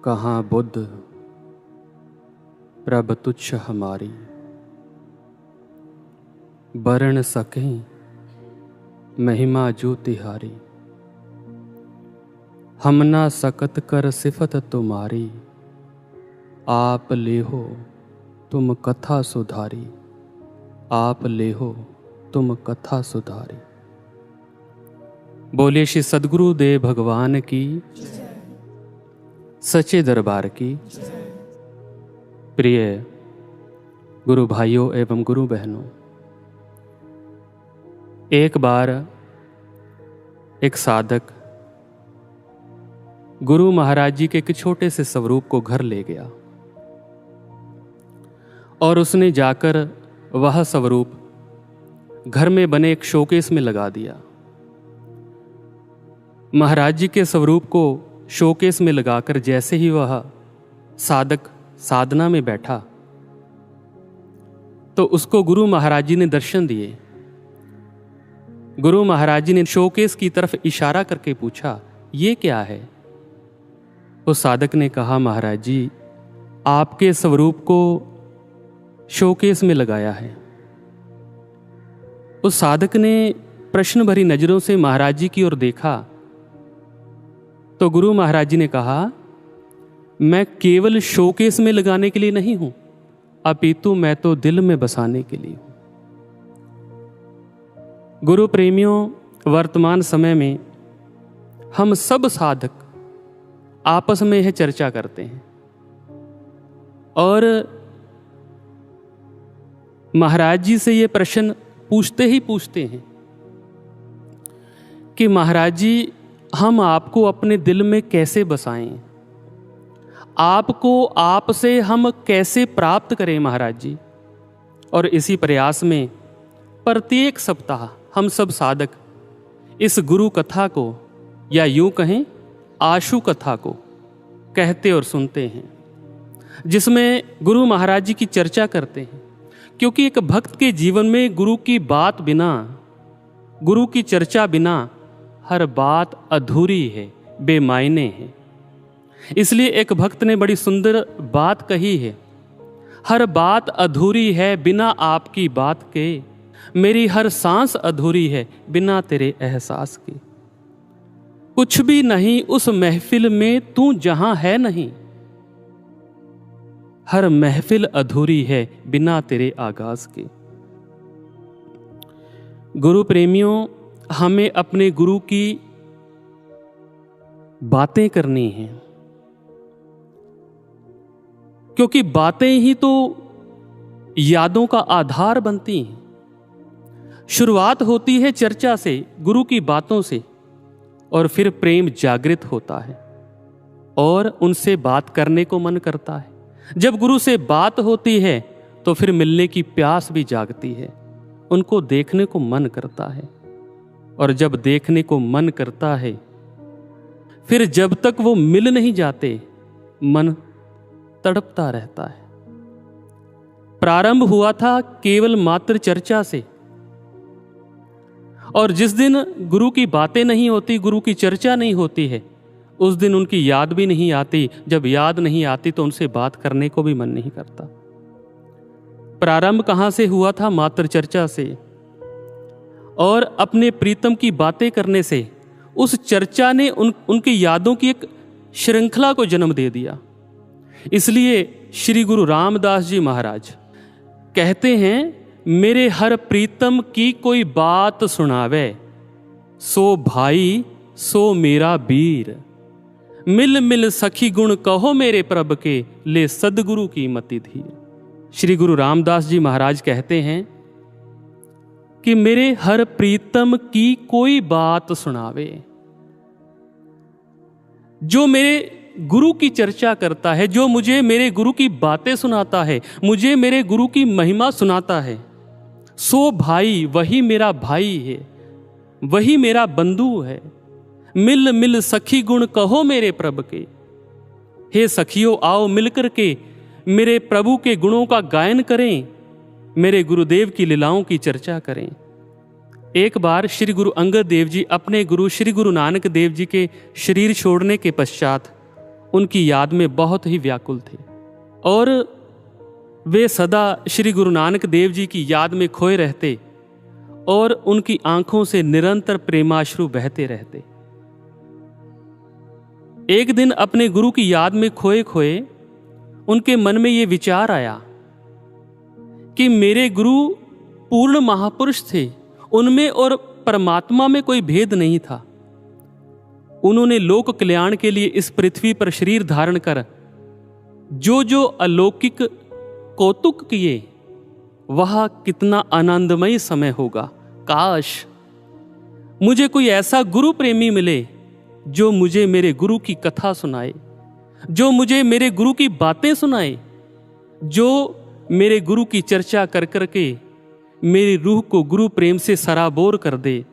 कहाँ बुद्ध प्रभ तुच्छ हमारी, बरन सकें महिमा जो तिहारी। हम ना सकत कर सिफत तुम्हारी, आप लेहो तुम कथा सुधारी, आप लेहो तुम कथा सुधारी। बोले श्री सद्गुरु देव भगवान की, सच्चे दरबार की। प्रिय गुरु भाइयों एवं गुरु बहनों, एक बार एक साधक गुरु महाराज जी के एक छोटे से स्वरूप को घर ले गया और उसने जाकर वह स्वरूप घर में बने एक शोकेस में लगा दिया। महाराज जी के स्वरूप को शोकेस में लगाकर जैसे ही वह साधक साधना में बैठा तो उसको गुरु महाराज जी ने दर्शन दिए। गुरु महाराज जी ने शोकेस की तरफ इशारा करके पूछा, ये क्या है? उस साधक ने कहा, महाराज जी आपके स्वरूप को शोकेस में लगाया है। उस साधक ने प्रश्न भरी नजरों से महाराज जी की ओर देखा तो गुरु महाराज जी ने कहा, मैं केवल शोकेस में लगाने के लिए नहीं हूं, अपितु मैं तो दिल में बसाने के लिए हूं। गुरु प्रेमियों, वर्तमान समय में हम सब साधक आपस में यह चर्चा करते हैं और महाराज जी से यह प्रश्न पूछते ही पूछते हैं कि महाराज जी हम आपको अपने दिल में कैसे बसाएं, आपको आपसे हम कैसे प्राप्त करें महाराज जी। और इसी प्रयास में प्रत्येक सप्ताह हम सब साधक इस गुरु कथा को, या यूं कहें आशु कथा को कहते और सुनते हैं, जिसमें गुरु महाराज जी की चर्चा करते हैं। क्योंकि एक भक्त के जीवन में गुरु की बात बिना, गुरु की चर्चा बिना हर बात अधूरी है, बेमायने है। इसलिए एक भक्त ने बड़ी सुंदर बात कही है, हर बात अधूरी है बिना आपकी बात के, मेरी हर सांस अधूरी है बिना तेरे एहसास के। कुछ भी नहीं उस महफिल में तू जहां है नहीं, हर महफिल अधूरी है बिना तेरे आगाज के। गुरु प्रेमियों, हमें अपने गुरु की बातें करनी हैं, क्योंकि बातें ही तो यादों का आधार बनती हैं। शुरुआत होती है चर्चा से, गुरु की बातों से, और फिर प्रेम जागृत होता है और उनसे बात करने को मन करता है। जब गुरु से बात होती है तो फिर मिलने की प्यास भी जागती है, उनको देखने को मन करता है, और जब देखने को मन करता है फिर जब तक वो मिल नहीं जाते मन तड़पता रहता है। प्रारंभ हुआ था केवल मात्र चर्चा से, और जिस दिन गुरु की बातें नहीं होती, गुरु की चर्चा नहीं होती है, उस दिन उनकी याद भी नहीं आती। जब याद नहीं आती तो उनसे बात करने को भी मन नहीं करता। प्रारंभ कहां से हुआ था? मात्र चर्चा से, और अपने प्रीतम की बातें करने से उस चर्चा ने उनकी यादों की एक श्रृंखला को जन्म दे दिया। इसलिए श्री गुरु रामदास जी महाराज कहते हैं, मेरे हर प्रीतम की कोई बात सुनावे, सो भाई सो मेरा वीर, मिल मिल सखी गुण कहो मेरे प्रभ के, ले सदगुरु की मति धीर। श्री गुरु रामदास जी महाराज कहते हैं कि मेरे हर प्रीतम की कोई बात सुनावे। जो मेरे गुरु की चर्चा करता है, जो मुझे मेरे गुरु की बातें सुनाता है, मुझे मेरे गुरु की महिमा सुनाता है, सो भाई वही मेरा भाई है, वही मेरा बंधु है। मिल मिल सखी गुण कहो मेरे प्रभु के, हे सखियों आओ मिलकर के मेरे प्रभु के गुणों का गायन करें, मेरे गुरुदेव की लीलाओं की चर्चा करें। एक बार श्री गुरु अंगद देव जी अपने गुरु श्री गुरु नानक देव जी के शरीर छोड़ने के पश्चात उनकी याद में बहुत ही व्याकुल थे और वे सदा श्री गुरु नानक देव जी की याद में खोए रहते और उनकी आंखों से निरंतर प्रेमाश्रु बहते रहते। एक दिन अपने गुरु की याद में खोए खोए उनके मन में ये विचार आया कि मेरे गुरु पूर्ण महापुरुष थे, उनमें और परमात्मा में कोई भेद नहीं था। उन्होंने लोक कल्याण के लिए इस पृथ्वी पर शरीर धारण कर जो जो अलौकिक कौतुक किए, वह कितना आनंदमय समय होगा। काश मुझे कोई ऐसा गुरु प्रेमी मिले जो मुझे मेरे गुरु की कथा सुनाए, जो मुझे मेरे गुरु की बातें सुनाए, जो मेरे गुरु की चर्चा कर करके मेरी रूह को गुरु प्रेम से सराबोर कर दे।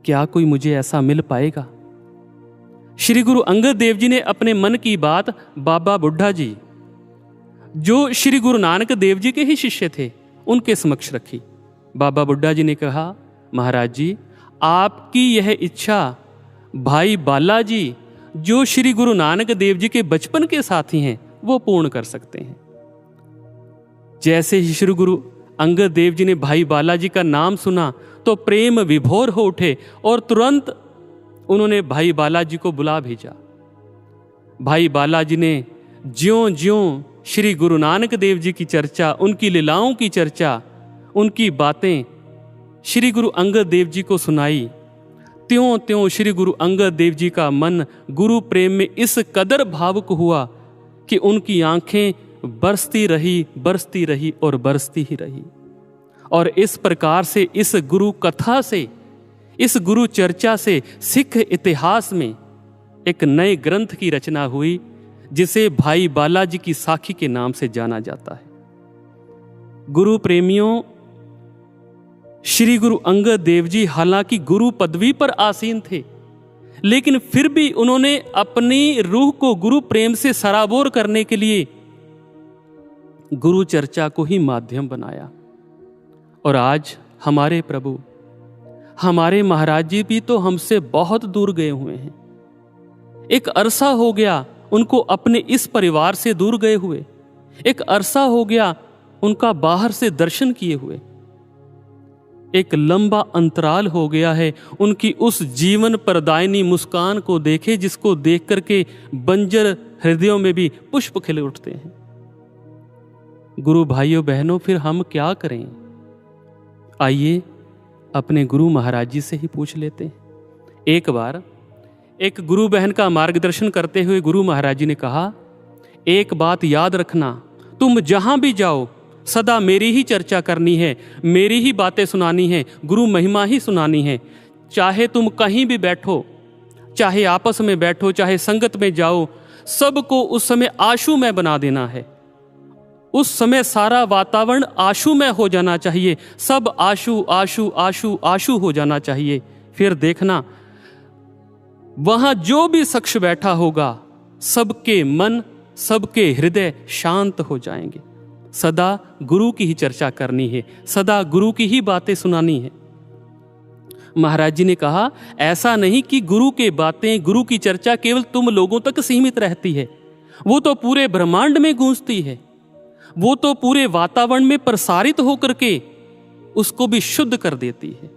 क्या कोई मुझे ऐसा मिल पाएगा? श्री गुरु अंगद देव जी ने अपने मन की बात बाबा बुड्ढा जी, जो श्री गुरु नानक देव जी के ही शिष्य थे, उनके समक्ष रखी। बाबा बुड्ढा जी ने कहा, महाराज जी, आपकी यह इच्छा भाई बालाजी, जो श्री गुरु नानक देव जी के बचपन के साथी हैं, वो पूर्ण कर सकते हैं। जैसे ही श्री गुरु अंगद देव जी ने भाई बालाजी का नाम सुना तो प्रेम विभोर हो उठे और तुरंत उन्होंने भाई बालाजी को बुला भेजा। भाई बालाजी ने ज्यों ज्यों श्री गुरु नानक देव जी की चर्चा, उनकी लीलाओं की चर्चा, उनकी बातें श्री गुरु अंगद देव जी को सुनाई, त्यों त्यों श्री गुरु अंगद देव जी का मन गुरु प्रेम में इस कदर भावुक हुआ कि उनकी आंखें बरसती रही और बरसती ही रही। और इस प्रकार से इस गुरु कथा से, इस गुरु चर्चा से सिख इतिहास में एक नए ग्रंथ की रचना हुई, जिसे भाई बालाजी की साखी के नाम से जाना जाता है। गुरु प्रेमियों, श्री गुरु अंगद देव जी हालांकि गुरु पदवी पर आसीन थे, लेकिन फिर भी उन्होंने अपनी रूह को गुरु प्रेम से सराबोर करने के लिए गुरु चर्चा को ही माध्यम बनाया। और आज हमारे प्रभु, हमारे महाराज जी भी तो हमसे बहुत दूर गए हुए हैं। एक अरसा हो गया उनको अपने इस परिवार से दूर गए हुए, एक अरसा हो गया उनका बाहर से दर्शन किए हुए, एक लंबा अंतराल हो गया है उनकी उस जीवन प्रदायिनी मुस्कान को देखे, जिसको देख करके बंजर हृदयों में भी पुष्प खिल उठते हैं। गुरु भाइयों बहनों, फिर हम क्या करें? आइए अपने गुरु महाराज जी से ही पूछ लेते हैं। एक बार एक गुरु बहन का मार्गदर्शन करते हुए गुरु महाराज जी ने कहा, एक बात याद रखना, तुम जहां भी जाओ सदा मेरी ही चर्चा करनी है, मेरी ही बातें सुनानी है, गुरु महिमा ही सुनानी है। चाहे तुम कहीं भी बैठो, चाहे आपस में बैठो, चाहे संगत में जाओ, सबको उस समय आशुमय बना देना है। उस समय सारा वातावरण आशुमय हो जाना चाहिए, सब आशु आशु आशु आशु हो जाना चाहिए। फिर देखना वहां जो भी शख्स बैठा होगा, सबके मन, सबके हृदय शांत हो जाएंगे। सदा गुरु की ही चर्चा करनी है, सदा गुरु की ही बातें सुनानी है। महाराज जी ने कहा, ऐसा नहीं कि गुरु के बातें, गुरु की चर्चा केवल तुम लोगों तक सीमित रहती है, वो तो पूरे ब्रह्मांड में गूंजती है, वो तो पूरे वातावरण में प्रसारित होकर के उसको भी शुद्ध कर देती है।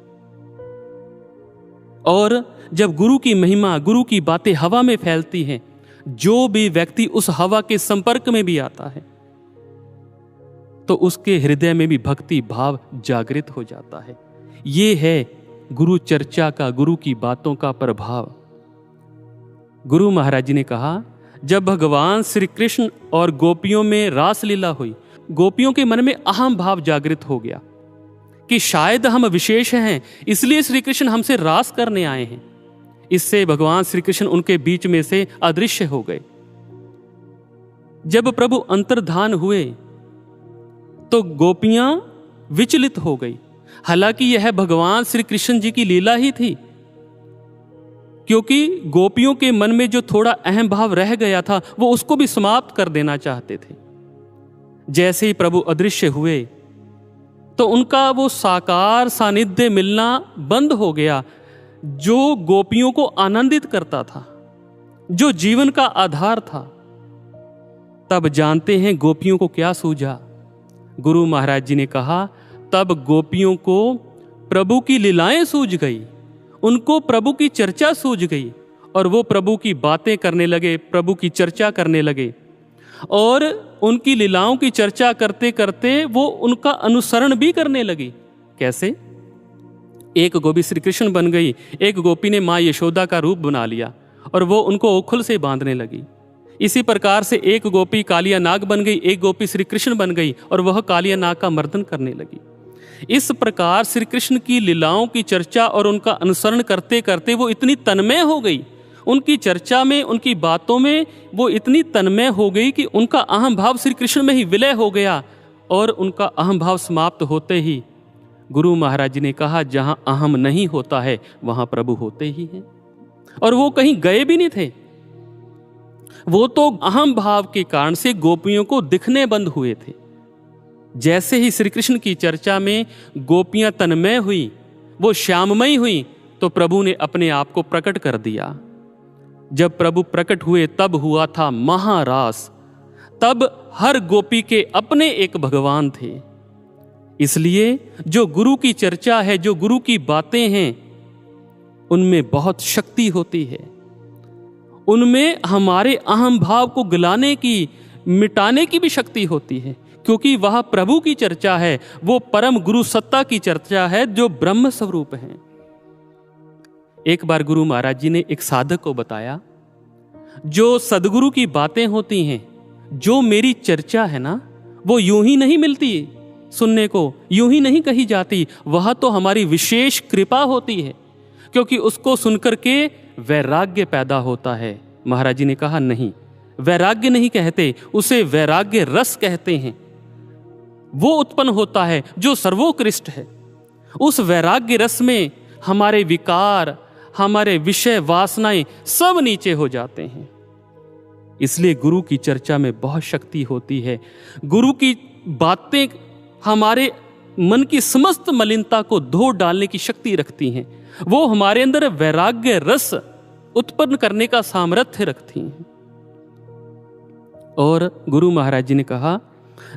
और जब गुरु की महिमा, गुरु की बातें हवा में फैलती हैं, जो भी व्यक्ति उस हवा के संपर्क में भी आता है तो उसके हृदय में भी भक्ति भाव जागृत हो जाता है। ये है गुरु चर्चा का, गुरु की बातों का प्रभाव। गुरु महाराज जी ने कहा, जब भगवान श्री कृष्ण और गोपियों में रास लीला हुई, गोपियों के मन में अहम भाव जागृत हो गया कि शायद हम विशेष हैं, इसलिए श्री कृष्ण हमसे रास करने आए हैं। इससे भगवान श्री कृष्ण उनके बीच में से अदृश्य हो गए। जब प्रभु अंतर्धान हुए तो गोपियां विचलित हो गई। हालांकि यह भगवान श्री कृष्ण जी की लीला ही थी, क्योंकि गोपियों के मन में जो थोड़ा अहम भाव रह गया था वो उसको भी समाप्त कर देना चाहते थे। जैसे ही प्रभु अदृश्य हुए तो उनका वो साकार सानिध्य मिलना बंद हो गया, जो गोपियों को आनंदित करता था, जो जीवन का आधार था। तब जानते हैं गोपियों को क्या सूझा। गुरु महाराज जी ने कहा, तब गोपियों को प्रभु की लीलाएं सूझ गई, उनको प्रभु की चर्चा सूझ गई और वो प्रभु की बातें करने लगे, प्रभु की चर्चा करने लगे। और उनकी लीलाओं की चर्चा करते करते वो उनका अनुसरण भी करने लगी। कैसे? एक गोपी श्री कृष्ण बन गई, एक गोपी ने माँ यशोदा का रूप बना लिया और वो उनको ओखल से बांधने लगी। इसी प्रकार से एक गोपी कालिया नाग बन गई, एक गोपी श्री कृष्ण बन गई और वह कालिया नाग का मर्दन करने लगी। इस प्रकार श्री कृष्ण की लीलाओं की चर्चा और उनका अनुसरण करते करते वो इतनी तन्मय हो गई, उनकी चर्चा में, उनकी बातों में वो इतनी तन्मय हो गई कि उनका अहम भाव श्री कृष्ण में ही विलय हो गया। और उनका अहम भाव समाप्त होते ही गुरु महाराज जी ने कहा, जहां अहम नहीं होता है वहां प्रभु होते ही हैं। और वो कहीं गए भी नहीं थे, वो तो अहम भाव के कारण से गोपियों को दिखने बंद हुए थे। जैसे ही श्री कृष्ण की चर्चा में गोपियां तन्मय हुई, वो श्याममयी हुई, तो प्रभु ने अपने आप को प्रकट कर दिया। जब प्रभु प्रकट हुए तब हुआ था महारास। तब हर गोपी के अपने एक भगवान थे। इसलिए जो गुरु की चर्चा है, जो गुरु की बातें हैं, उनमें बहुत शक्ति होती है। उनमें हमारे अहम भाव को गलाने की, मिटाने की भी शक्ति होती है, क्योंकि वह प्रभु की चर्चा है, वो परम गुरु सत्ता की चर्चा है जो ब्रह्म स्वरूप है। एक बार गुरु महाराज जी ने एक साधक को बताया, जो सदगुरु की बातें होती हैं, जो मेरी चर्चा है ना, वो यूं ही नहीं मिलती सुनने को, यूं ही नहीं कही जाती, वह तो हमारी विशेष कृपा होती है, क्योंकि उसको सुनकर के वैराग्य पैदा होता है। महाराज जी ने कहा, नहीं, वैराग्य नहीं कहते, उसे वैराग्य रस कहते हैं। वो उत्पन्न होता है जो सर्वोत्कृष्ट है। उस वैराग्य रस में हमारे विकार, हमारे विषय वासनाएं सब नीचे हो जाते हैं। इसलिए गुरु की चर्चा में बहुत शक्ति होती है। गुरु की बातें हमारे मन की समस्त मलिनता को धो डालने की शक्ति रखती हैं। वो हमारे अंदर वैराग्य रस उत्पन्न करने का सामर्थ्य रखती हैं। और गुरु महाराज जी ने कहा,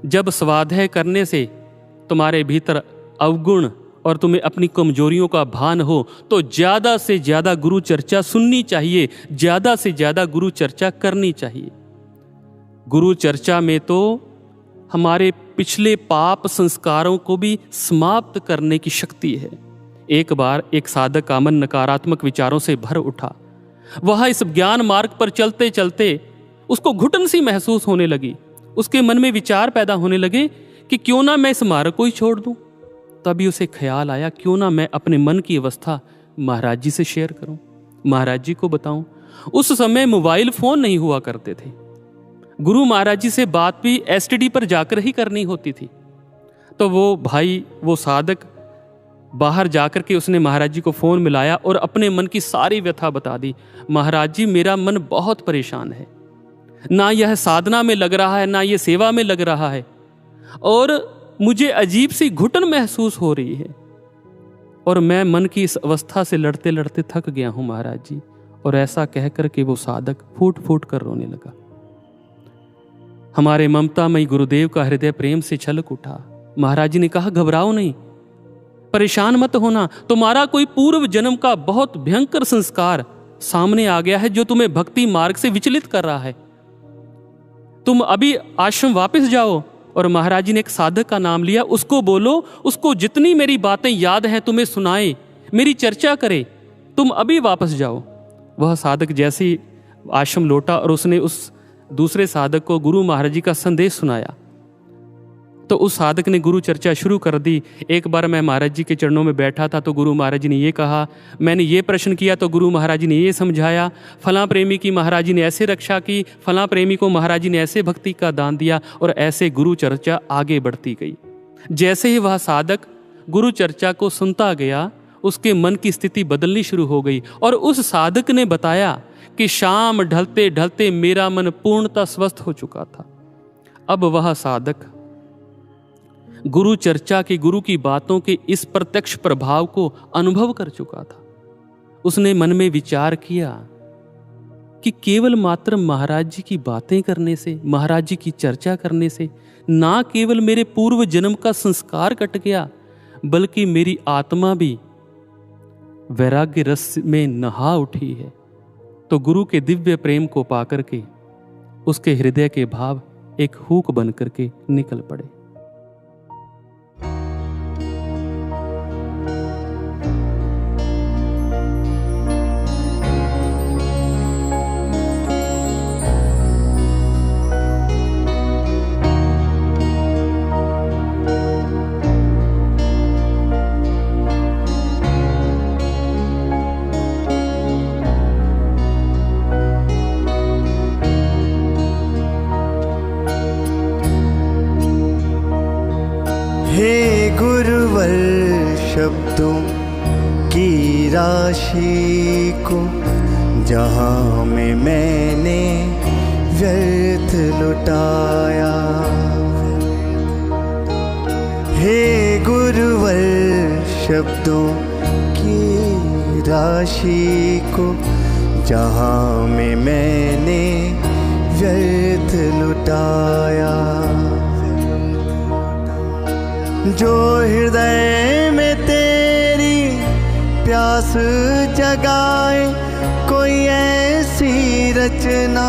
जब स्वाध्याय करने से तुम्हारे भीतर अवगुण और तुम्हें अपनी कमजोरियों का भान हो, तो ज्यादा से ज्यादा गुरु चर्चा सुननी चाहिए, ज्यादा से ज्यादा गुरु चर्चा करनी चाहिए। गुरु चर्चा में तो हमारे पिछले पाप संस्कारों को भी समाप्त करने की शक्ति है। एक बार एक साधक का मन नकारात्मक विचारों से भर उठा। वह इस ज्ञान मार्ग पर चलते चलते उसको घुटन सी महसूस होने लगी। उसके मन में विचार पैदा होने लगे कि क्यों ना मैं इस मार्ग को ही छोड़ दूं। तभी उसे ख्याल आया, क्यों ना मैं अपने मन की अवस्था महाराज जी से शेयर करूं, महाराज जी को बताऊं। उस समय मोबाइल फोन नहीं हुआ करते थे। गुरु महाराज जी से बात भी एसटीडी पर जाकर ही करनी होती थी। तो वो भाई, वो साधक बाहर जाकर के उसने महाराज जी को फोन मिलाया और अपने मन की सारी व्यथा बता दी। महाराज जी, मेरा मन बहुत परेशान है, ना यह साधना में लग रहा है, ना ये सेवा में लग रहा है, और मुझे अजीब सी घुटन महसूस हो रही है, और मैं मन की इस अवस्था से लड़ते लड़ते थक गया हूं महाराज जी। और ऐसा कहकर के वो साधक फूट फूट कर रोने लगा। हमारे ममतामयी गुरुदेव का हृदय प्रेम से छलक उठा। महाराज जी ने कहा, घबराओ नहीं, परेशान मत होना, तुम्हारा कोई पूर्व जन्म का बहुत भयंकर संस्कार सामने आ गया है जो तुम्हें भक्ति मार्ग से विचलित कर रहा है। तुम अभी आश्रम वापस जाओ। और महाराज जी ने एक साधक का नाम लिया, उसको बोलो, उसको जितनी मेरी बातें याद हैं तुम्हें सुनाए, मेरी चर्चा करे, तुम अभी वापस जाओ। वह साधक जैसे ही आश्रम लौटा और उसने उस दूसरे साधक को गुरु महाराज जी का संदेश सुनाया, तो उस साधक ने गुरु चर्चा शुरू कर दी। एक बार मैं महाराज जी के चरणों में बैठा था तो गुरु महाराज जी ने ये कहा, मैंने ये प्रश्न किया तो गुरु महाराज जी ने ये समझाया, फलां प्रेमी की महाराज जी ने ऐसे रक्षा की, फलां प्रेमी को महाराज जी ने ऐसे भक्ति का दान दिया, और ऐसे गुरु चर्चा आगे बढ़ती गई। जैसे ही वह साधक गुरु चर्चा को सुनता गया, उसके मन की स्थिति बदलनी शुरू हो गई। और उस साधक ने बताया कि शाम ढलते ढलते मेरा मन पूर्णतः स्वस्थ हो चुका था। अब वह साधक गुरु चर्चा की, गुरु की बातों के इस प्रत्यक्ष प्रभाव को अनुभव कर चुका था। उसने मन में विचार किया कि केवल मात्र महाराज जी की बातें करने से, महाराज जी की चर्चा करने से ना केवल मेरे पूर्व जन्म का संस्कार कट गया, बल्कि मेरी आत्मा भी वैराग्य रस में नहा उठी है। तो गुरु के दिव्य प्रेम को पाकर के उसके हृदय के भाव एक हुक बन करके निकल पड़े। हे गुरुवर शब्दों की राशि को जहाँ में मैंने व्यर्थ लुटाया, हे गुरुवर शब्दों की राशि को जहाँ में मैंने व्यर्थ लुटाया, जो हृदय में तेरी प्यास जगाए कोई ऐसी रचना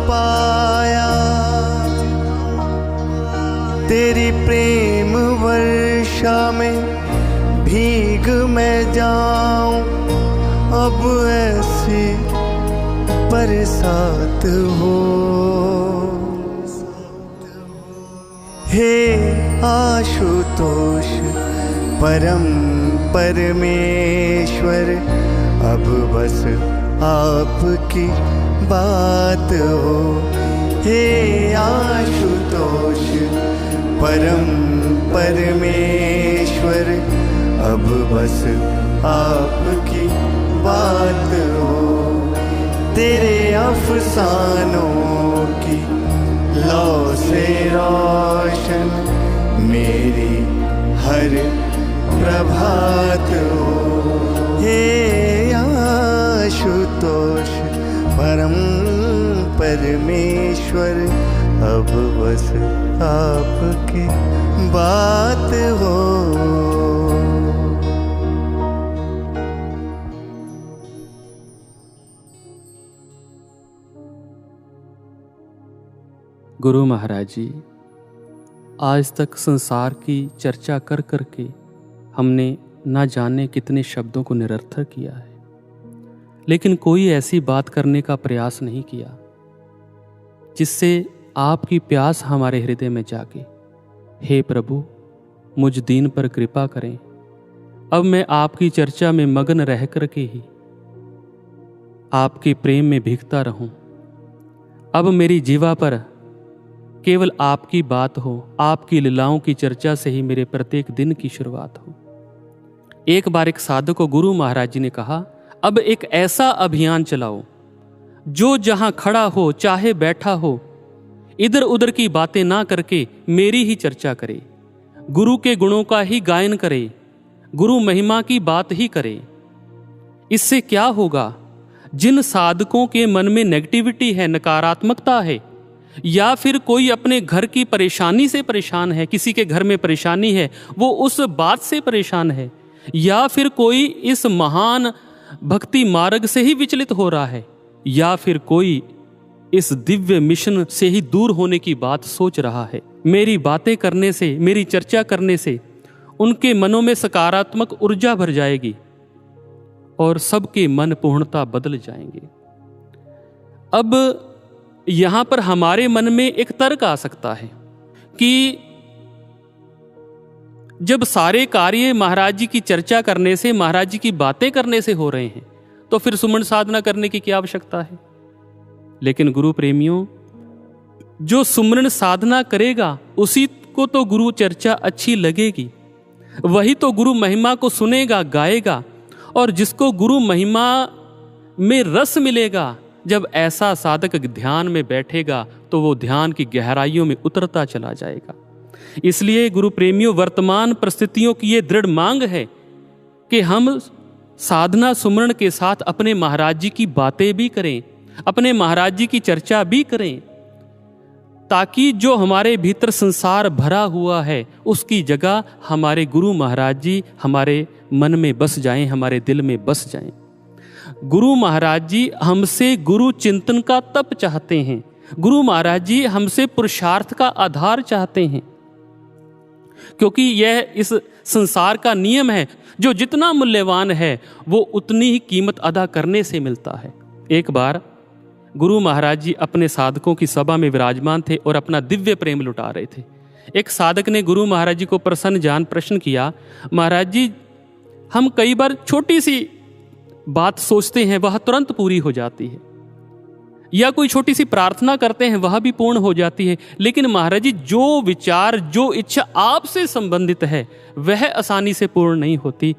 पाया। तेरी प्रेम वर्षा में भीग मैं जाऊं, अब ऐसी बरसात हो। हे आशुतोष परम परमेश्वर, अब बस आपकी बात हो। हे आशुतोष परम परमेश्वर, अब बस आपकी बात हो। तेरे अफसानों की लौ से रोशन मेरी हर प्रभात हो। हे आशुतोष परम परमेश्वर, अब बस आपकी बात हो। गुरु महाराज जी, आज तक संसार की चर्चा कर कर के हमने ना जाने कितने शब्दों को निरर्थक किया है, लेकिन कोई ऐसी बात करने का प्रयास नहीं किया जिससे आपकी प्यास हमारे हृदय में जागे। हे प्रभु, मुझ दीन पर कृपा करें। अब मैं आपकी चर्चा में मगन रह कर के ही आपके प्रेम में भीगता रहूं। अब मेरी जीवा पर केवल आपकी बात हो, आपकी लीलाओं की चर्चा से ही मेरे प्रत्येक दिन की शुरुआत हो। एक बार एक साधक को गुरु महाराज जी ने कहा, अब एक ऐसा अभियान चलाओ जो जहां खड़ा हो चाहे बैठा हो, इधर उधर की बातें ना करके मेरी ही चर्चा करे, गुरु के गुणों का ही गायन करे, गुरु महिमा की बात ही करे। इससे क्या होगा? जिन साधकों के मन में नेगेटिविटी है, नकारात्मकता है, या फिर कोई अपने घर की परेशानी से परेशान है, किसी के घर में परेशानी है, वो उस बात से परेशान है, या फिर कोई इस महान भक्ति मार्ग से ही विचलित हो रहा है, या फिर कोई इस दिव्य मिशन से ही दूर होने की बात सोच रहा है, मेरी बातें करने से, मेरी चर्चा करने से उनके मनों में सकारात्मक ऊर्जा भर जाएगी और सबके मन पूर्णता बदल जाएंगे। अब यहां पर हमारे मन में एक तर्क आ सकता है कि जब सारे कार्य महाराज जी की चर्चा करने से, महाराज जी की बातें करने से हो रहे हैं, तो फिर सुमन साधना करने की क्या आवश्यकता है? लेकिन गुरु प्रेमियों, जो सुमरन साधना करेगा उसी को तो गुरु चर्चा अच्छी लगेगी, वही तो गुरु महिमा को सुनेगा, गाएगा, और जिसको गुरु महिमा में रस मिलेगा, जब ऐसा साधक ध्यान में बैठेगा तो वो ध्यान की गहराइयों में उतरता चला जाएगा। इसलिए गुरु प्रेमियों, वर्तमान परिस्थितियों की ये दृढ़ मांग है कि हम साधना सुमरण के साथ अपने महाराज जी की बातें भी करें, अपने महाराज जी की चर्चा भी करें, ताकि जो हमारे भीतर संसार भरा हुआ है उसकी जगह हमारे गुरु महाराज जी हमारे मन में बस जाएं, हमारे दिल में बस जाएं। गुरु महाराज जी हमसे गुरु चिंतन का तप चाहते हैं। गुरु महाराज जी हमसे पुरुषार्थ का आधार चाहते हैं, क्योंकि यह इस संसार का नियम है, जो जितना मूल्यवान है वो उतनी ही कीमत अदा करने से मिलता है। एक बार गुरु महाराज जी अपने साधकों की सभा में विराजमान थे और अपना दिव्य प्रेम लुटा रहे थे। एक साधक ने गुरु महाराज जी को प्रसन्न जान प्रश्न किया, महाराज जी, हम कई बार छोटी सी बात सोचते हैं वह तुरंत पूरी हो जाती है, या कोई छोटी सी प्रार्थना करते हैं वह भी पूर्ण हो जाती है, लेकिन महाराज जी जो विचार, जो इच्छा आपसे संबंधित है वह आसानी से पूर्ण नहीं होती।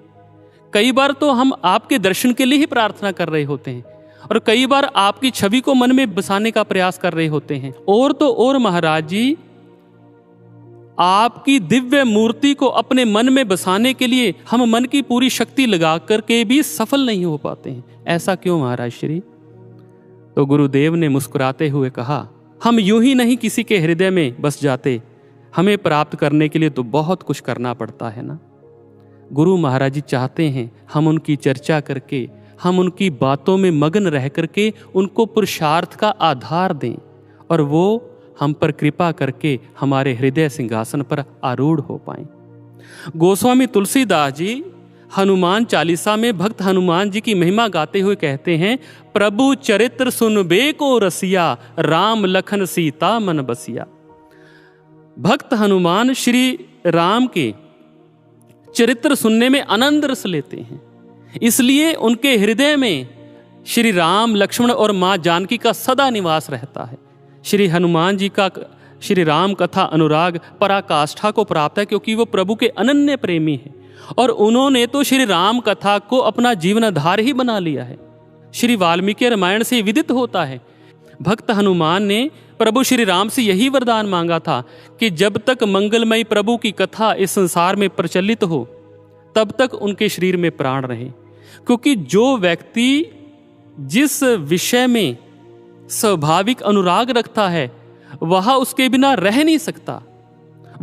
कई बार तो हम आपके दर्शन के लिए ही प्रार्थना कर रहे होते हैं, और कई बार आपकी छवि को मन में बसाने का प्रयास कर रहे होते हैं, और तो और महाराज जी आपकी दिव्य मूर्ति को अपने मन में बसाने के लिए हम मन की पूरी शक्ति लगा करके भी सफल नहीं हो पाते हैं। ऐसा क्यों महाराज श्री? तो गुरुदेव ने मुस्कुराते हुए कहा, हम यूं ही नहीं किसी के हृदय में बस जाते, हमें प्राप्त करने के लिए तो बहुत कुछ करना पड़ता है ना। गुरु महाराज जी चाहते हैं हम उनकी चर्चा करके, हम उनकी बातों में मगन रह करके उनको पुरुषार्थ का आधार दें, और वो हम पर कृपा करके हमारे हृदय सिंहासन पर आरूढ़ हो पाएं। गोस्वामी तुलसीदास जी हनुमान चालीसा में भक्त हनुमान जी की महिमा गाते हुए कहते हैं, प्रभु चरित्र सुनबे को रसिया, राम लखन सीता मन बसिया। भक्त हनुमान श्री राम के चरित्र सुनने में आनंद रस लेते हैं, इसलिए उनके हृदय में श्री राम, लक्ष्मण और मां जानकी का सदा निवास रहता है। श्री हनुमान जी का श्री राम कथा अनुराग पराकाष्ठा को प्राप्त है, क्योंकि वो प्रभु के अनन्य प्रेमी हैं, और उन्होंने तो श्री राम कथा को अपना जीवन आधार ही बना लिया है। श्री वाल्मीकि रामायण से विदित होता है, भक्त हनुमान ने प्रभु श्री राम से यही वरदान मांगा था कि जब तक मंगलमयी प्रभु की कथा इस संसार में प्रचलित हो तब तक उनके शरीर में प्राण रहे, क्योंकि जो व्यक्ति जिस विषय में स्वाभाविक अनुराग रखता है वह उसके बिना रह नहीं सकता,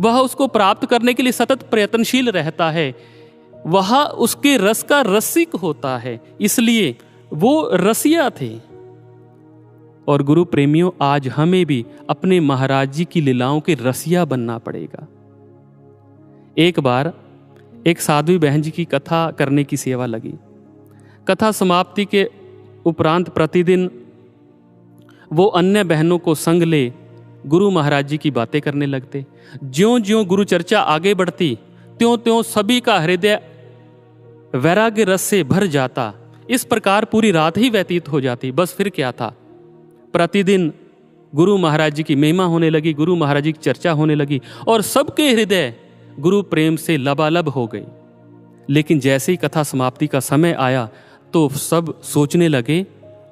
वह उसको प्राप्त करने के लिए सतत प्रयत्नशील रहता है, वह उसके रस का रसिक होता है, इसलिए वो रसिया थे। और गुरु प्रेमियों, आज हमें भी अपने महाराज जी की लीलाओं के रसिया बनना पड़ेगा। एक बार एक साध्वी बहन जी की कथा करने की सेवा लगी। कथा समाप्ति के उपरांत प्रतिदिन वो अन्य बहनों को संग ले गुरु महाराज जी की बातें करने लगते। ज्यों ज्यों गुरु चर्चा आगे बढ़ती त्यों त्यों सभी का हृदय वैराग्य रस से भर जाता। इस प्रकार पूरी रात ही व्यतीत हो जाती। बस फिर क्या था, प्रतिदिन गुरु महाराज जी की महिमा होने लगी, गुरु महाराज जी की चर्चा होने लगी, और सबके हृदय गुरु प्रेम से लबालब हो गए। लेकिन जैसे ही कथा समाप्ति का समय आया तो सब सोचने लगे,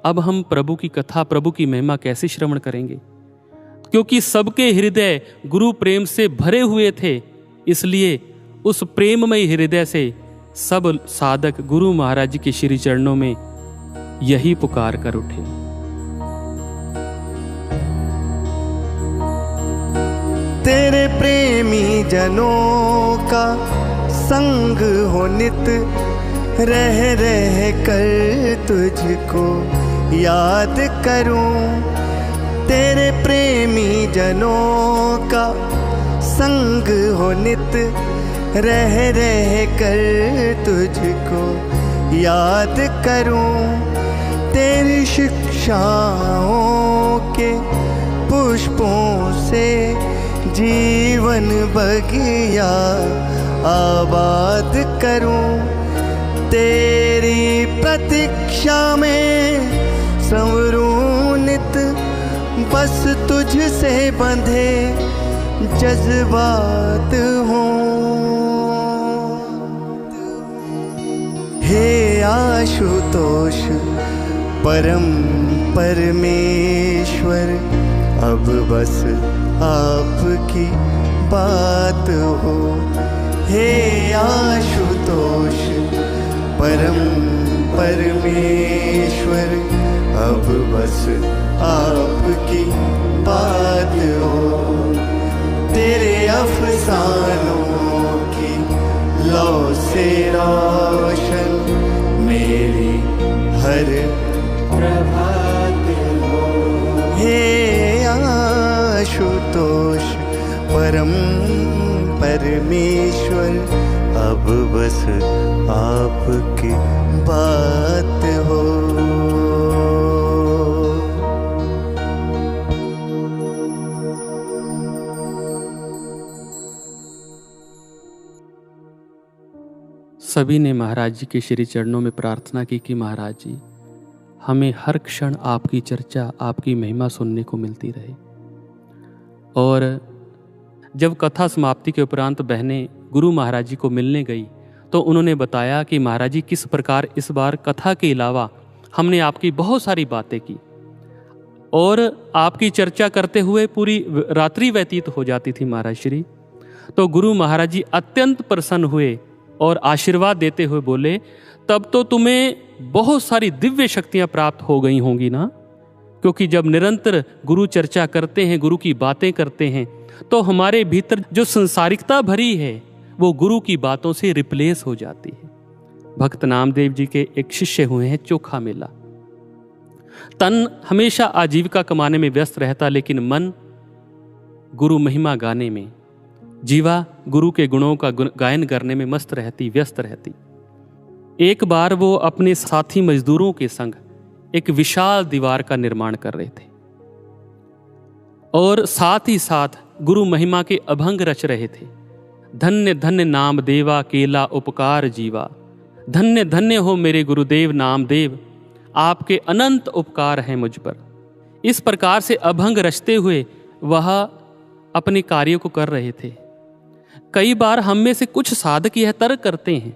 अब हम प्रभु की कथा, प्रभु की महिमा कैसे श्रवण करेंगे, क्योंकि सबके हृदय गुरु प्रेम से भरे हुए थे। इसलिए उस प्रेममय हृदय से सब साधक गुरु महाराज जी के श्री चरणों में यही पुकार कर उठे, तेरे प्रेमी जनों का संग हो नित, रह रह कर तुझको याद करूं। तेरे प्रेमी जनों का संग हो नित, रह रह कर तुझको याद करूं। तेरी शिक्षाओं के पुष्पों से जीवन बगिया आबाद करूं। तेरी प्रतीक्षा में संवरूं नित, बस तुझसे बंधे जज्बात हों। हे आशुतोष परम परमेश्वर, अब बस आपकी बात हो। हे आशुतोष परम परमेश्वर अब बस आपकी बात हो। तेरे अफसानों की लौ से रोशन मेरी हर प्रभात हो। हे आशुतोष परम परमेश्वर अब बस आपकी बात हो। सभी ने महाराज जी के श्री चरणों में प्रार्थना की कि महाराज जी हमें हर क्षण आपकी चर्चा, आपकी महिमा सुनने को मिलती रहे। और जब कथा समाप्ति के उपरांत बहनें गुरु महाराज जी को मिलने गई तो उन्होंने बताया कि महाराज जी किस प्रकार इस बार कथा के अलावा हमने आपकी बहुत सारी बातें की और आपकी चर्चा करते हुए पूरी रात्रि व्यतीत हो जाती थी महाराज श्री। तो गुरु महाराज जी अत्यंत प्रसन्न हुए और आशीर्वाद देते हुए बोले, तब तो तुम्हें बहुत सारी दिव्य शक्तियां प्राप्त हो गई होंगी ना, क्योंकि जब निरंतर गुरु चर्चा करते हैं, गुरु की बातें करते हैं, तो हमारे भीतर जो संसारिकता भरी है वो गुरु की बातों से रिप्लेस हो जाती है। भक्त नामदेव जी के एक शिष्य हुए हैं चोखा मेला। तन हमेशा आजीविका कमाने में व्यस्त रहता, लेकिन मन गुरु महिमा गाने में, जीवा गुरु के गुणों का गायन करने में मस्त रहती, व्यस्त रहती। एक बार वो अपने साथी मजदूरों के संग एक विशाल दीवार का निर्माण कर रहे थे और साथ ही साथ गुरु महिमा के अभंग रच रहे थे। धन्य धन्य नाम देवा केला उपकार जीवा, धन्य धन्य हो मेरे गुरुदेव नामदेव, आपके अनंत उपकार हैं मुझ पर। इस प्रकार से अभंग रचते हुए वह अपने कार्य को कर रहे थे। कई बार हम में से कुछ साधक यह तर्क करते हैं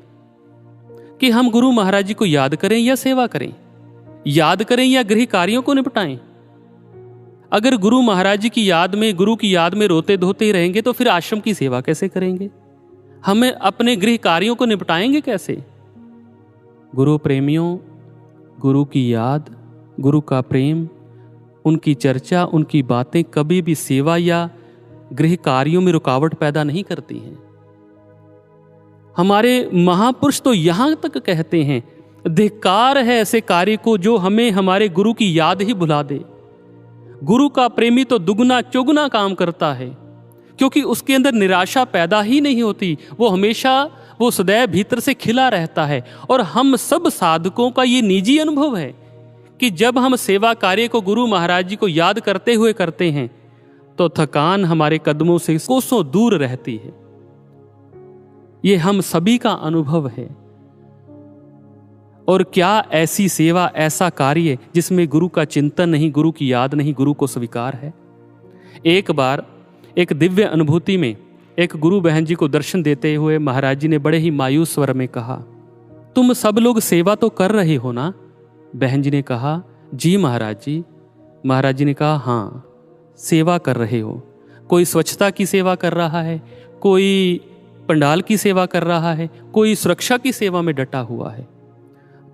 कि हम गुरु महाराज जी को याद करें या सेवा करें, याद करें या गृह कार्यों को निपटाएं। अगर गुरु महाराज जी की याद में, गुरु की याद में रोते धोते ही रहेंगे तो फिर आश्रम की सेवा कैसे करेंगे? हमें अपने गृह कार्यों को निपटाएंगे कैसे? गुरु प्रेमियों, गुरु की याद, गुरु का प्रेम, उनकी चर्चा, उनकी बातें कभी भी सेवा या गृह कार्यों में रुकावट पैदा नहीं करती हैं। हमारे महापुरुष तो यहां तक कहते हैं, धिक्कार है ऐसे कार्य को जो हमें हमारे गुरु की याद ही भुला दे। गुरु का प्रेमी तो दुगना चौगुना काम करता है, क्योंकि उसके अंदर निराशा पैदा ही नहीं होती। वो सदैव भीतर से खिला रहता है। और हम सब साधकों का ये निजी अनुभव है कि जब हम सेवा कार्य को गुरु महाराज जी को याद करते हुए करते हैं तो थकान हमारे कदमों से कोसों दूर रहती है। ये हम सभी का अनुभव है। और क्या ऐसी सेवा, ऐसा कार्य जिसमें गुरु का चिंतन नहीं, गुरु की याद नहीं, गुरु को स्वीकार है? एक बार एक दिव्य अनुभूति में एक गुरु बहन जी को दर्शन देते हुए महाराज जी ने बड़े ही मायूस स्वर में कहा, तुम सब लोग सेवा तो कर रहे हो ना? बहन जी ने कहा, जी महाराज जी। महाराज जी ने कहा, हाँ सेवा कर रहे हो। कोई स्वच्छता की सेवा कर रहा है, कोई पंडाल की सेवा कर रहा है, कोई सुरक्षा की सेवा में डटा हुआ है।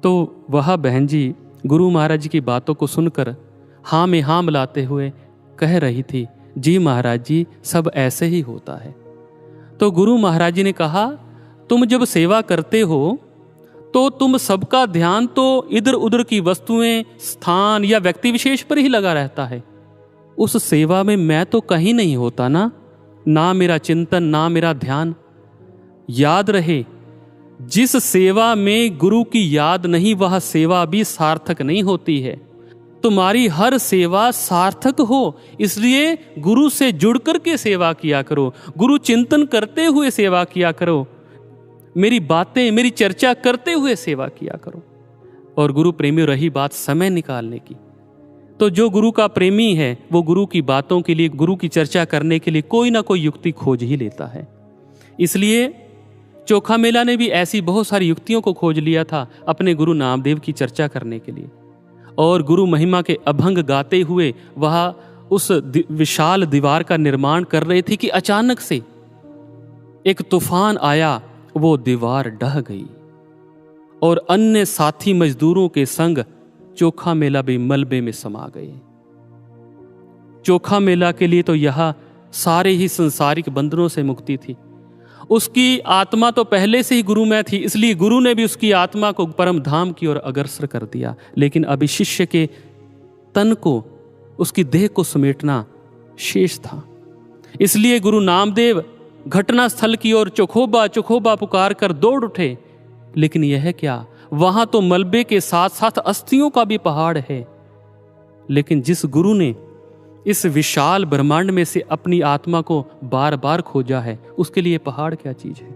तो वह बहन जी गुरु महाराज जी की बातों को सुनकर हाँ में हाँ मिलाते हुए कह रही थी, जी महाराज जी सब ऐसे ही होता है। तो गुरु महाराज जी ने कहा, तुम जब सेवा करते हो तो तुम सबका ध्यान तो इधर उधर की वस्तुएं, स्थान या व्यक्ति विशेष पर ही लगा रहता है। उस सेवा में मैं तो कहीं नहीं होता ना मेरा चिंतन, ना मेरा ध्यान। याद रहे, जिस सेवा में गुरु की याद नहीं वह सेवा भी सार्थक नहीं होती है। तुम्हारी हर सेवा सार्थक हो इसलिए गुरु से जुड़ करके सेवा किया करो, गुरु चिंतन करते हुए सेवा किया करो, मेरी बातें, मेरी चर्चा करते हुए सेवा किया करो। और गुरु प्रेमी रही बात समय निकालने की, तो जो गुरु का प्रेमी है वो गुरु की बातों के लिए, गुरु की चर्चा करने के लिए कोई ना कोई युक्ति खोज ही लेता है। इसलिए चोखा मेला ने भी ऐसी बहुत सारी युक्तियों को खोज लिया था अपने गुरु नामदेव की चर्चा करने के लिए। और गुरु महिमा के अभंग गाते हुए वह उस विशाल दीवार का निर्माण कर रहे थे कि अचानक से एक तूफान आया, वो दीवार ढह गई और अन्य साथी मजदूरों के संग चोखा मेला भी मलबे में समा गए। चोखा मेला के लिए तो यह सारे ही संसारिक बंधनों से मुक्ति थी। उसकी आत्मा तो पहले से ही गुरुमय थी, इसलिए गुरु ने भी उसकी आत्मा को परम धाम की ओर अग्रसर कर दिया। लेकिन अभी शिष्य के तन को, उसकी देह को समेटना शेष था। इसलिए गुरु नामदेव घटना स्थल की ओर चोखोबा चोखोबा पुकार कर दौड़ उठे। लेकिन यह क्या, वहां तो मलबे के साथ साथ अस्थियों का भी पहाड़ है। लेकिन जिस गुरु ने इस विशाल ब्रह्मांड में से अपनी आत्मा को बार बार खोजा है, उसके लिए पहाड़ क्या चीज है।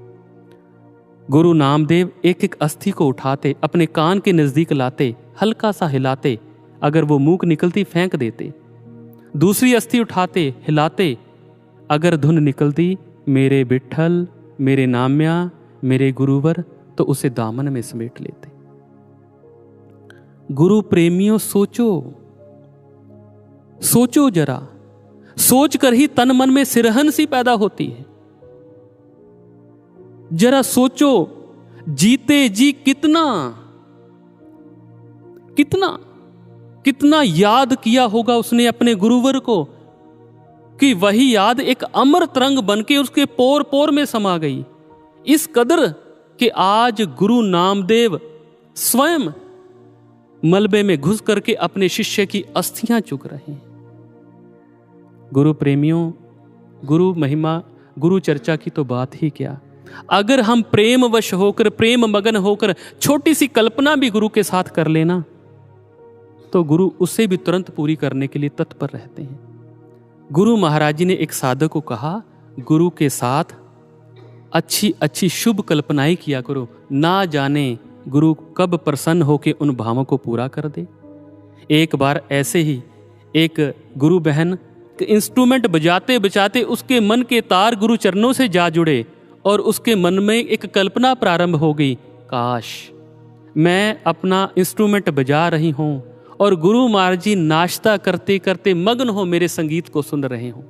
गुरु नामदेव एक एक अस्थि को उठाते, अपने कान के नजदीक लाते, हल्का सा हिलाते, अगर वो मूक निकलती फेंक देते। दूसरी अस्थि उठाते, हिलाते, अगर धुन निकलती मेरे विठ्ठल, मेरे नाम्या, मेरे गुरुवर, तो उसे दामन में समेट लेते। गुरु प्रेमियों, सोचो सोचो जरा, सोच कर ही तन मन में सिरहन सी पैदा होती है। जरा सोचो, जीते जी कितना कितना कितना याद किया होगा उसने अपने गुरुवर को, कि वही याद एक अमर तरंग बनके उसके पोर पोर में समा गई। इस कदर कि आज गुरु नामदेव स्वयं मलबे में घुस करके अपने शिष्य की अस्थियां चुग रहे हैं। गुरु प्रेमियों, गुरु महिमा, गुरु चर्चा की तो बात ही क्या। अगर हम प्रेम वश होकर, प्रेम मगन होकर छोटी सी कल्पना भी गुरु के साथ कर लेना, तो गुरु उसे भी तुरंत पूरी करने के लिए तत्पर रहते हैं। गुरु महाराज जी ने एक साधक को कहा, गुरु के साथ अच्छी अच्छी शुभ कल्पनाएं किया करो, ना जाने गुरु कब प्रसन्न होकर उन भावों को पूरा कर दे। एक बार ऐसे ही एक गुरु बहन इंस्ट्रूमेंट बजाते बजाते उसके मन के तार गुरु चरणों से जा जुड़े और उसके मन में एक कल्पना प्रारंभ हो गई, काश मैं अपना इंस्ट्रूमेंट बजा रही हूं और गुरु महाराज जी नाश्ता करते करते मग्न हो मेरे संगीत को सुन रहे हों।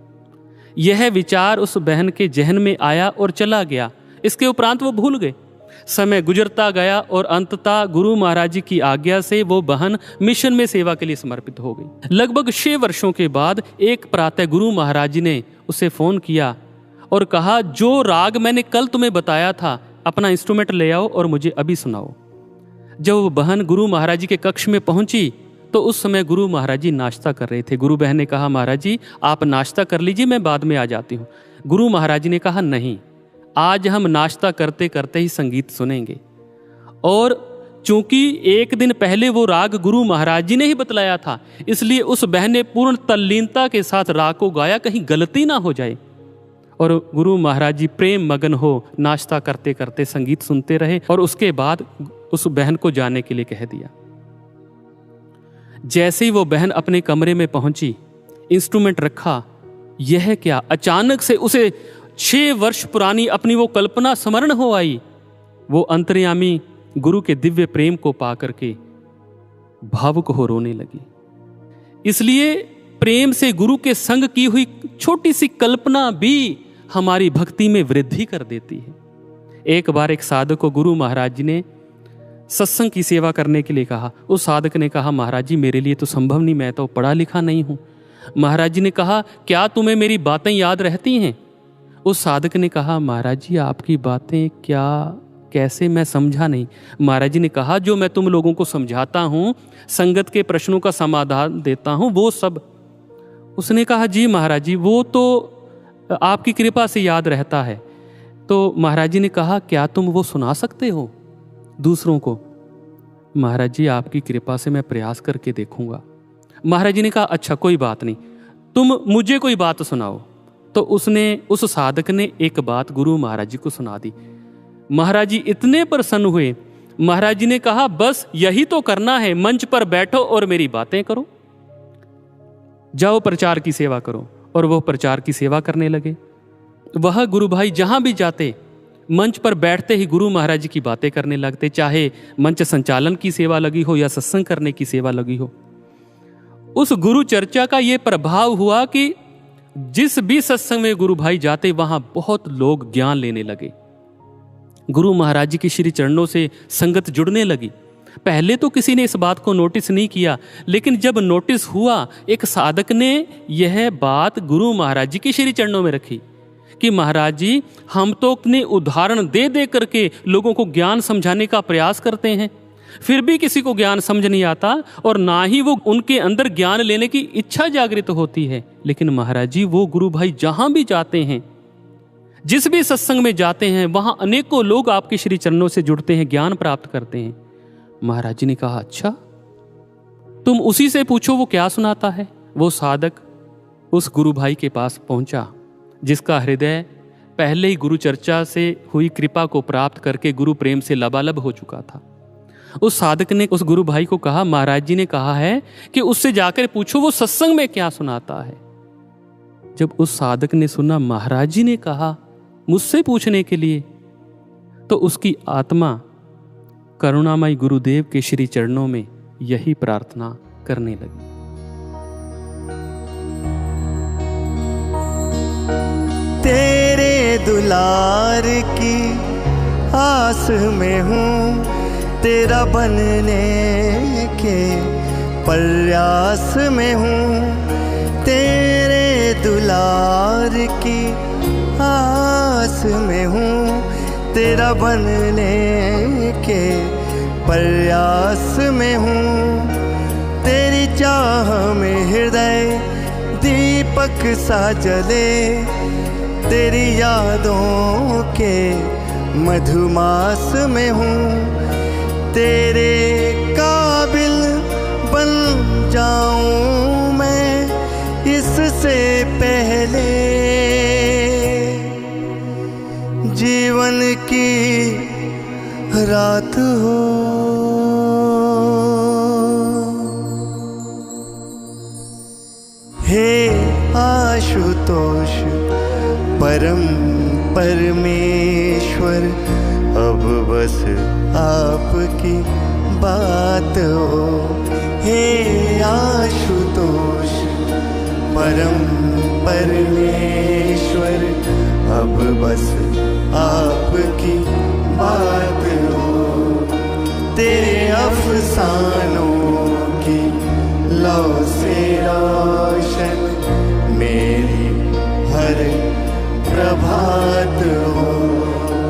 यह विचार उस बहन के जहन में आया और चला गया। इसके उपरांत वो भूल गए। समय गुजरता गया और अंततः गुरु महाराज जी की आज्ञा से वो बहन मिशन में सेवा के लिए समर्पित हो गई। लगभग 6 वर्षों के बाद एक प्रातः गुरु महाराज जी ने उसे फोन किया और कहा, जो राग मैंने कल तुम्हें बताया था, अपना इंस्ट्रूमेंट ले आओ और मुझे अभी सुनाओ। जब वो बहन गुरु महाराज जी के कक्ष में पहुंची तो उस समय गुरु महाराज जी नाश्ता कर रहे थे। गुरु बहन ने कहा, महाराज जी आप नाश्ता कर लीजिए, मैं बाद में आ जाती हूँ। गुरु महाराज जी ने कहा, नहीं, आज हम नाश्ता करते करते ही संगीत सुनेंगे। और चूंकि एक दिन पहले वो राग गुरु महाराज जी ने ही बतलाया था, इसलिए उस बहन ने पूर्ण तल्लीनता के साथ राग को गाया, कहीं गलती ना हो जाए। और गुरु महाराज जी प्रेम मगन हो नाश्ता करते करते संगीत सुनते रहे और उसके बाद उस बहन को जाने के लिए कह दिया। जैसे ही वो बहन अपने कमरे में पहुंची, इंस्ट्रूमेंट रखा, यह क्या, अचानक से उसे 6 वर्ष पुरानी अपनी वो कल्पना स्मरण हो आई। वो अंतर्यामी गुरु के दिव्य प्रेम को पा करके भावुक हो रोने लगी। इसलिए प्रेम से गुरु के संग की हुई छोटी सी कल्पना भी हमारी भक्ति में वृद्धि कर देती है। एक बार एक साधक को गुरु महाराज जी ने सत्संग की सेवा करने के लिए कहा। उस साधक ने कहा, महाराज जी मेरे लिए तो संभव नहीं, मैं तो पढ़ा लिखा नहीं हूं। महाराज जी ने कहा, क्या तुम्हें मेरी बातें याद रहती हैं? उस साधक ने कहा, महाराज जी आपकी बातें क्या, कैसे, मैं समझा नहीं। महाराज जी ने कहा, जो मैं तुम लोगों को समझाता हूं, संगत के प्रश्नों का समाधान देता हूं, वो सब। उसने कहा, जी महाराज जी वो तो आपकी कृपा से याद रहता है। तो महाराज जी ने कहा, क्या तुम वो सुना सकते हो दूसरों को? महाराज जी आपकी कृपा से मैं प्रयास करके देखूंगा। महाराज जी ने कहा, अच्छा कोई बात नहीं, तुम मुझे कोई बात सुनाओ। तो उस साधक ने एक बात गुरु महाराज जी को सुना दी। महाराज जी इतने प्रसन्न हुए। महाराज जी ने कहा, बस यही तो करना है, मंच पर बैठो और मेरी बातें करो, जाओ प्रचार की सेवा करो। और वो प्रचार की सेवा करने लगे। वह गुरु भाई जहां भी जाते, मंच पर बैठते ही गुरु महाराज जी की बातें करने लगते, चाहे मंच संचालन की सेवा लगी हो या सत्संग करने की सेवा लगी हो। उस गुरु चर्चा का ये प्रभाव हुआ कि जिस भी सत्संग में गुरु भाई जाते, वहां बहुत लोग ज्ञान लेने लगे। गुरु महाराज जी के श्री चरणों से संगत जुड़ने लगी। पहले तो किसी ने इस बात को नोटिस नहीं किया, लेकिन जब नोटिस हुआ, एक साधक ने यह बात गुरु महाराज जी के श्री चरणों में रखी कि महाराज जी, हम तो अपने उदाहरण दे दे करके लोगों को ज्ञान समझाने का प्रयास करते हैं, फिर भी किसी को ज्ञान समझ नहीं आता और ना ही वो उनके अंदर ज्ञान लेने की इच्छा जागृत होती है। लेकिन महाराज जी, वो गुरु भाई जहां भी जाते हैं, जिस भी सत्संग में जाते हैं, वहां अनेकों लोग आपके श्री चरणों से जुड़ते हैं, ज्ञान प्राप्त करते हैं। महाराज जी ने कहा, अच्छा, तुम उसी से पूछो वो क्या सुनाता है। वो साधक उस गुरु भाई के पास पहुंचा जिसका हृदय पहले ही गुरु चर्चा से हुई कृपा को प्राप्त करके गुरु प्रेम से लबालब हो चुका था। उस साधक ने उस गुरु भाई को कहा, महाराज जी ने कहा है कि उससे जाकर पूछो वो सत्संग में क्या सुनाता है। जब उस साधक ने सुना महाराज जी ने कहा मुझसे पूछने के लिए, तो उसकी आत्मा करुणामय गुरुदेव के श्री चरणों में यही प्रार्थना करने लगी। तेरे दुलार की आस में हूँ, तेरा बनने के प्रयास में हूँ। तेरे दुलार की आस में हूँ, तेरा बनने के प्रयास में हूँ। तेरी चाह में हृदय दीपक सा जले, तेरी यादों के मधुमास में हूँ। तेरे काबिल बन जाऊं मैं इससे पहले, जीवन की रात हो। हे आशुतोष परम परमेश्वर, अब बस आपकी बात हो। हे आशुतोष परम परमेश्वर, अब बस आपकी बात हो। तेरे अफसानों की लौ से रोशन मेरी हर प्रभात हो।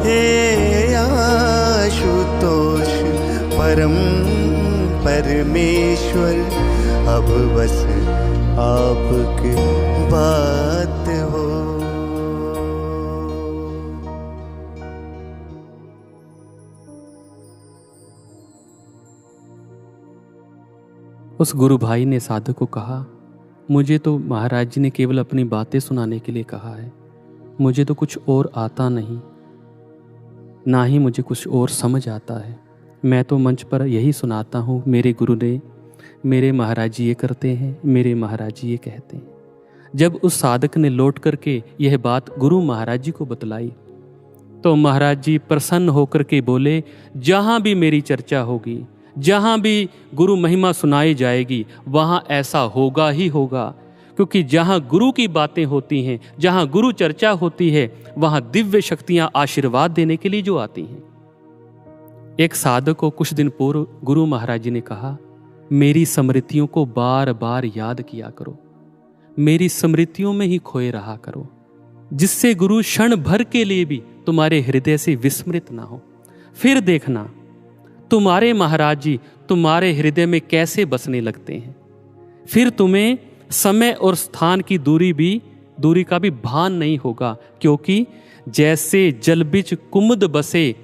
हे आशुतोष परम परमेश्वर, अब बस आपकी बात हो। उस गुरु भाई ने साधक को कहा, मुझे तो महाराज जी ने केवल अपनी बातें सुनाने के लिए कहा है, मुझे तो कुछ और आता नहीं, ना ही मुझे कुछ और समझ आता है। मैं तो मंच पर यही सुनाता हूँ, मेरे गुरु ने, मेरे महाराज जी ये करते हैं, मेरे महाराज जी ये कहते हैं। जब उस साधक ने लौट करके यह बात गुरु महाराज जी को बतलाई, तो महाराज जी प्रसन्न होकर के बोले, जहाँ भी मेरी चर्चा होगी, जहाँ भी गुरु महिमा सुनाई जाएगी, वहाँ ऐसा होगा ही होगा, क्योंकि जहाँ गुरु की बातें होती हैं, जहाँ गुरु चर्चा होती है, वहाँ दिव्य शक्तियाँ आशीर्वाद देने के लिए जो आती हैं। एक साधक को कुछ दिन पूर्व गुरु महाराज जी ने कहा, मेरी स्मृतियों को बार बार याद किया करो, मेरी स्मृतियों में ही खोए रहा करो, जिससे गुरु क्षण भर के लिए भी तुम्हारे हृदय से विस्मृत ना हो। फिर देखना तुम्हारे महाराज जी तुम्हारे हृदय में कैसे बसने लगते हैं। फिर तुम्हें समय और स्थान की दूरी का भी भान नहीं होगा, क्योंकि जैसे जल बिच कुमुद बसे,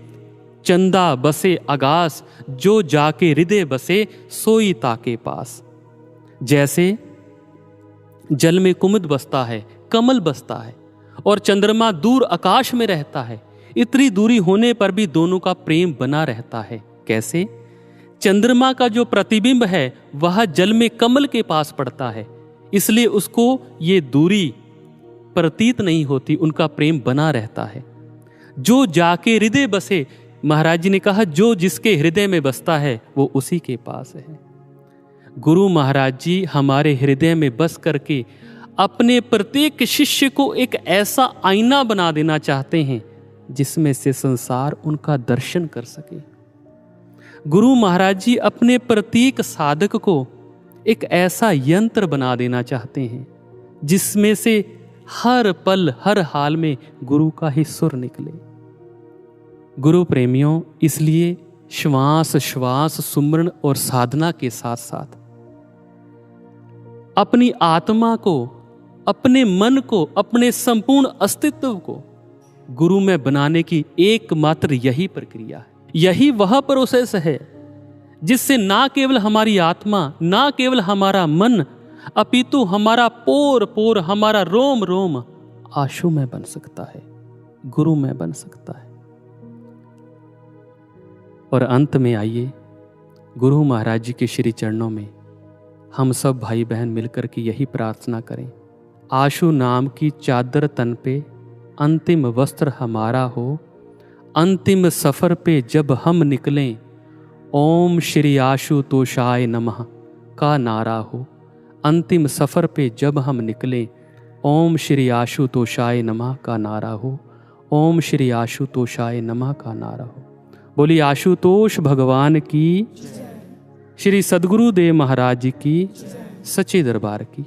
चंदा बसे आकाश, जो जाके हृदय बसे सोई ताके पास। जैसे जल में कुमुद बसता है, कमल बसता है, और चंद्रमा दूर आकाश में रहता है, इतनी दूरी होने पर भी दोनों का प्रेम बना रहता है। कैसे? चंद्रमा का जो प्रतिबिंब है वह जल में कमल के पास पड़ता है, इसलिए उसको ये दूरी प्रतीत नहीं होती, उनका प्रेम बना रहता है। जो जाके हृदय बसे, महाराज जी ने कहा, जो जिसके हृदय में बसता है वो उसी के पास है। गुरु महाराज जी हमारे हृदय में बस करके अपने प्रत्येक शिष्य को एक ऐसा आईना बना देना चाहते हैं जिसमें से संसार उनका दर्शन कर सके। गुरु महाराज जी अपने प्रत्येक साधक को एक ऐसा यंत्र बना देना चाहते हैं जिसमें से हर पल हर हाल में गुरु का ही सुर निकले। गुरु प्रेमियों, इसलिए श्वास श्वास सुमरण और साधना के साथ साथ अपनी आत्मा को, अपने मन को, अपने संपूर्ण अस्तित्व को गुरु में बनाने की एकमात्र यही प्रक्रिया है, यही वह प्रोसेस है जिससे ना केवल हमारी आत्मा, ना केवल हमारा मन, अपितु हमारा पोर पोर, हमारा रोम रोम आशु में बन सकता है, गुरु में बन सकता है। और अंत में आइए गुरु महाराज जी के श्री चरणों में हम सब भाई बहन मिलकर के यही प्रार्थना करें, आशु नाम की चादर तन पे अंतिम वस्त्र हमारा हो, अंतिम सफर पे जब हम निकलें ओम श्री आशुतोषाय नमः का नारा हो। अंतिम सफर पे जब हम निकलें ओम श्री आशुतोषाय नमः का नारा हो, ओम श्री आशुतोषाय नमः का नारा हो। बोली आशुतोष भगवान की, श्री सद्गुरुदेव महाराज जी की, सच्चे दरबार की।